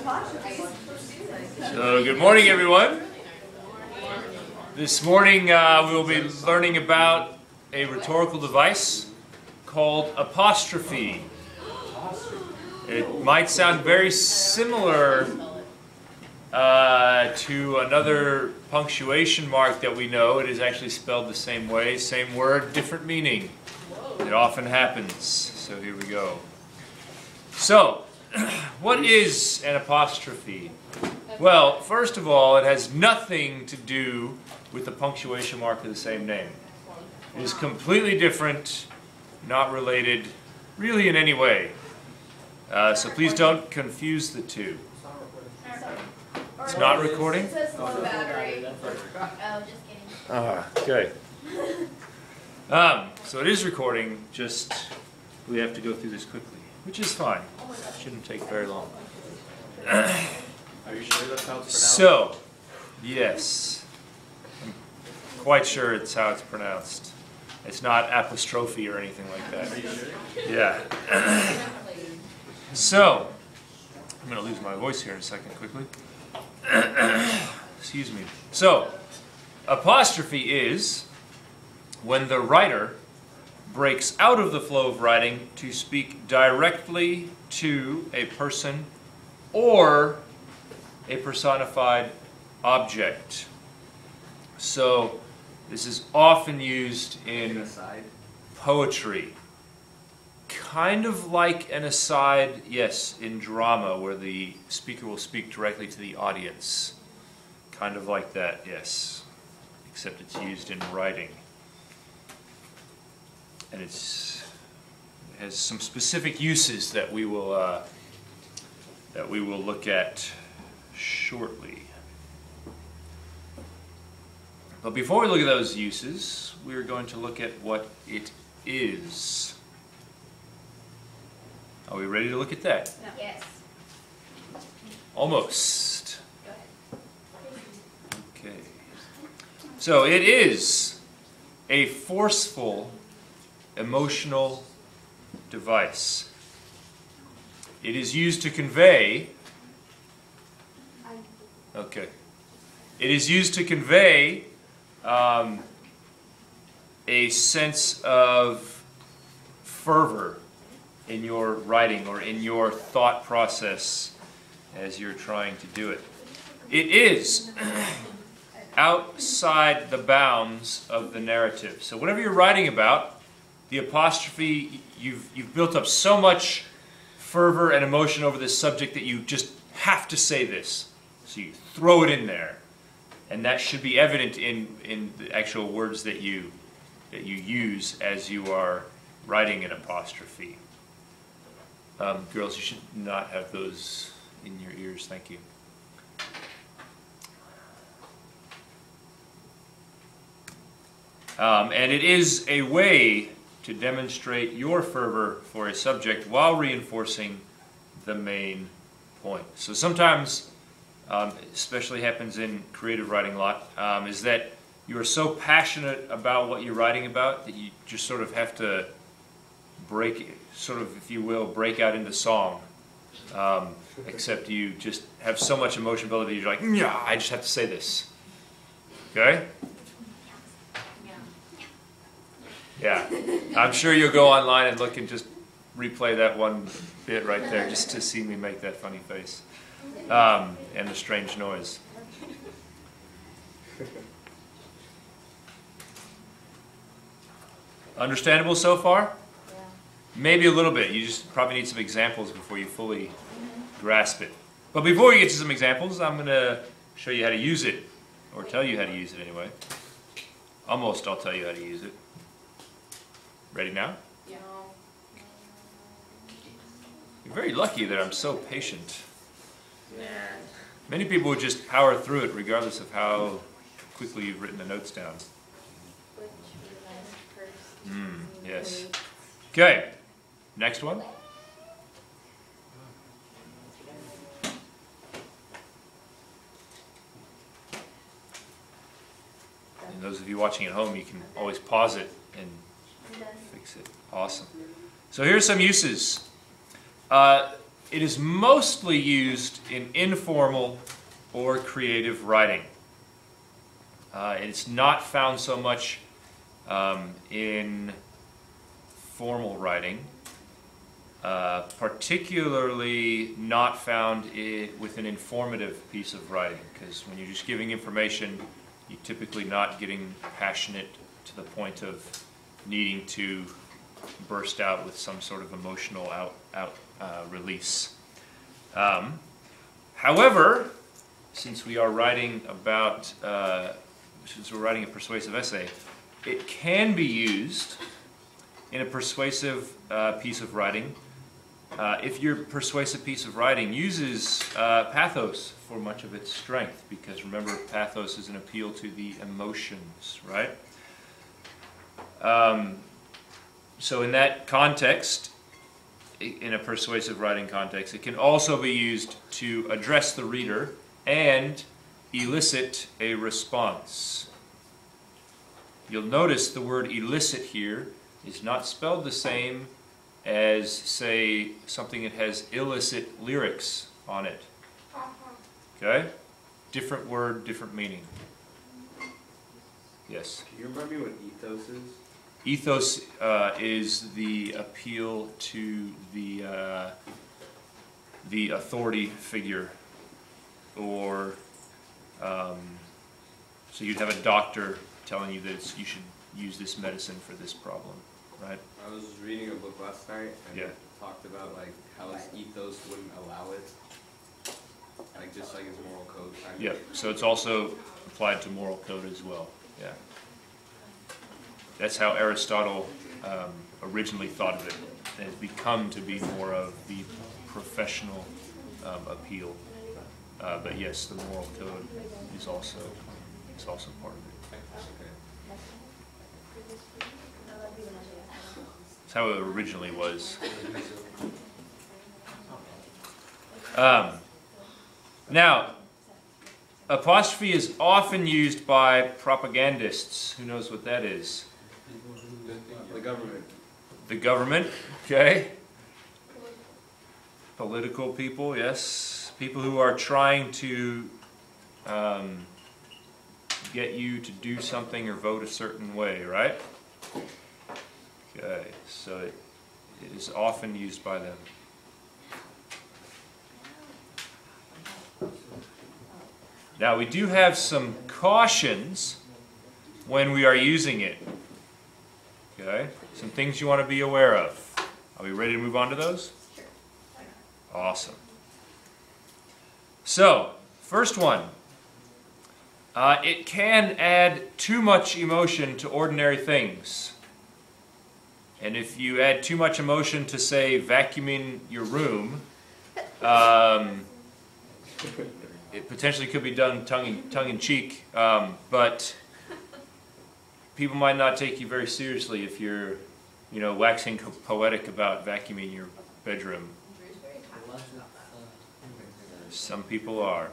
So, good morning, everyone. This morning we will be learning about a rhetorical device called apostrophe. It might sound very similar to another punctuation mark that we know. It is actually spelled the same way, same word, different meaning. It often happens. So here we go. So, what is an apostrophe? Well, first of all, it has nothing to do with the punctuation mark of the same name. It is completely different, not related, really in any way. So please don't confuse the two. It's not recording? It says low battery. Oh, just Okay. kidding. So it is recording, just we have to go through this quickly, which is fine. Shouldn't take very long. Are you sure that's how it's pronounced? So, yes. I'm quite sure it's how it's pronounced. It's not apostrophe or anything like that. Are you sure? Yeah. So, I'm going to lose my voice here in a second quickly. Excuse me. So, apostrophe is when the writer breaks out of the flow of writing to speak directly to a person or a personified object. So, this is often used in poetry. Kind of like an aside, yes, in drama, where the speaker will speak directly to the audience. Kind of like that, yes. Except it's used in writing. And it has some specific uses that we will look at shortly. But before we look at those uses, we are going to look at what it is. Are we ready to look at that? No. Yes. Almost. Go ahead. Okay. So it is a forceful emotional device. It is used to convey. Okay. It is used to convey a sense of fervor in your writing or in your thought process as you're trying to do it. It is outside the bounds of the narrative. So whatever you're writing about, the apostrophe, you've built up so much fervor and emotion over this subject that you just have to say this. So you throw it in there. And that should be evident in the actual words that you use as you are writing an apostrophe. Girls, you should not have those in your ears. Thank you. And it is a way to demonstrate your fervor for a subject while reinforcing the main point. So sometimes, especially happens in creative writing a lot, is that you are so passionate about what you're writing about that you just sort of have to break, sort of, if you will, break out into song. Except you just have so much emotion built up that you're like, yeah, I just have to say this. Okay? Yeah. I'm sure you'll go online and look and just replay that one bit right there just to see me make that funny face. And the strange noise. Understandable so far? Yeah. Maybe a little bit. You just probably need some examples before you fully grasp it. But before we get to some examples, I'm going to show you how to use it. Or tell you how to use it anyway. Almost I'll tell you how to use it. Ready now? Yeah. You're very lucky that I'm so patient. Many people would just power through it regardless of how quickly you've written the notes down. Yes. Okay. Next one. And those of you watching at home, you can always pause it and fix it. Awesome. So here's some uses. it is mostly used in informal or creative writing. It's not found so much in formal writing, particularly not found with an informative piece of writing, because when you're just giving information, you're typically not getting passionate to the point of needing to burst out with some sort of emotional release. However, since we are writing about, since we're writing a persuasive essay, it can be used in a persuasive piece of writing if your persuasive piece of writing uses pathos for much of its strength, because remember, pathos is an appeal to the emotions, right? So in that context, in a persuasive writing context, it can also be used to address the reader and elicit a response. You'll notice the word elicit here is not spelled the same as, say, something that has illicit lyrics on it. Okay? Different word, different meaning. Yes? Can you remind me what ethos is? Ethos is the appeal to the authority figure, or so you'd have a doctor telling you that you should use this medicine for this problem, right? I was reading a book last night and Yeah. it talked about like how his ethos wouldn't allow it, like just like his moral code. Yeah. So it's also applied to moral code as well. Yeah. That's how Aristotle originally thought of it. It has become to be more of the professional appeal. But yes, the moral code is also part of it. That's how it originally was. Now, apostrophe is often used by propagandists. Who knows what that is? The government. The government, okay. Political people, yes. People who are trying to get you to do something or vote a certain way, right? Okay, so it is often used by them. Now, we do have some cautions when we are using it. Okay, some things you want to be aware of. Are we ready to move on to those? Awesome. So, first one. It can add too much emotion to ordinary things. And if you add too much emotion to, say, vacuuming your room, it potentially could be done tongue-in-cheek, but people might not take you very seriously if you're, waxing poetic about vacuuming your bedroom. Some people are.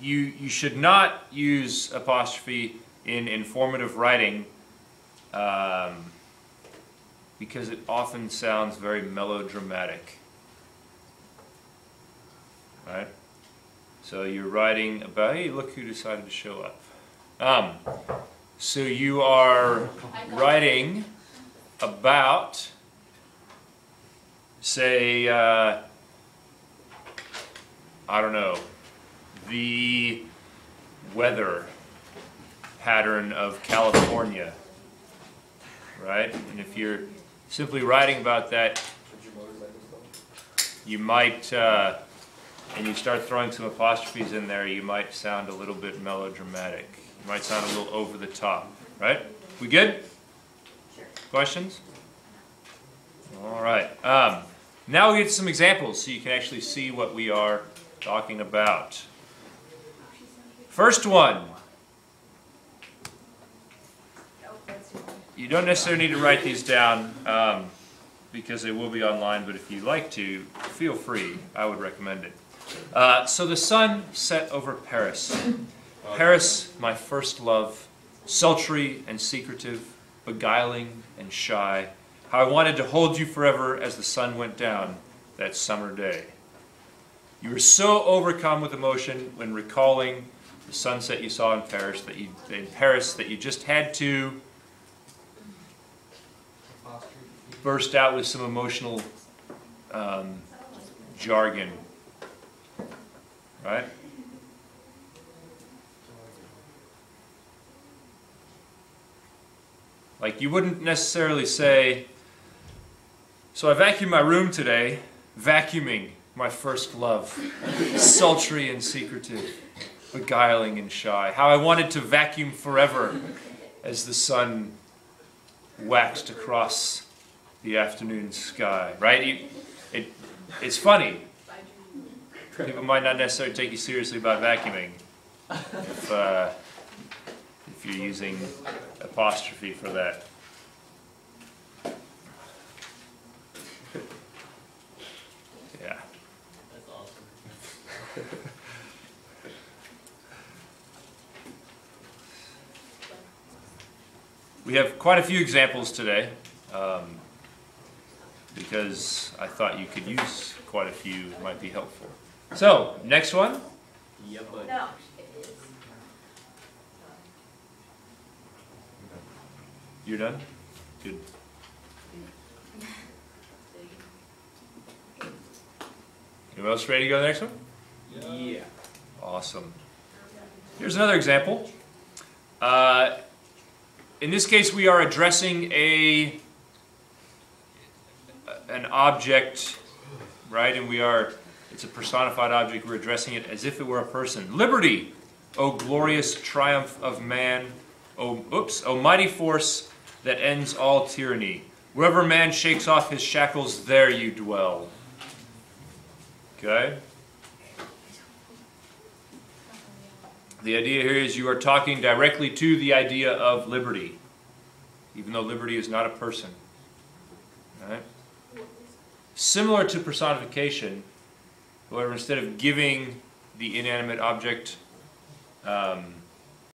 You should not use apostrophe in informative writing because it often sounds very melodramatic. Right? So you're writing about, hey, look who decided to show up. So you are writing about, say, I don't know, the weather pattern of California, right? And if you're simply writing about that, you might, and you start throwing some apostrophes in there, you might sound a little bit melodramatic. You might sound a little over the top, right? We good? Sure. Questions? All right. Now we get to some examples so you can actually see what we are talking about. First one. You don't necessarily need to write these down because they will be online, but if you like to, feel free. I would recommend it. So the sun set over Paris. Paris, my first love, sultry and secretive, beguiling and shy, How I wanted to hold you forever as the sun went down that summer day. You were so overcome with emotion when recalling the sunset you saw in Paris that you just had to burst out with some emotional jargon, right? Like you wouldn't necessarily say, so I vacuumed my room today, vacuuming, my first love, sultry and secretive, beguiling and shy. How I wanted to vacuum forever as the sun waxed across the afternoon sky, right? It's funny. People might not necessarily take you seriously about vacuuming if you're using apostrophe for that. Yeah. That's awesome. We have quite a few examples today because I thought you could use quite a few, might be helpful. So, next one. Yeah, but No, it is. You're done? Good. Anyone else ready to go to the next one? yeah. Awesome. Here's another example. In this case, we are addressing an object, right? And it's a personified object. We're addressing it as if it were a person. Liberty, O glorious triumph of man, O mighty force that ends all tyranny. Wherever man shakes off his shackles, there you dwell. Okay? The idea here is you are talking directly to the idea of liberty, even though liberty is not a person. Right? Similar to personification, however, instead of giving the inanimate object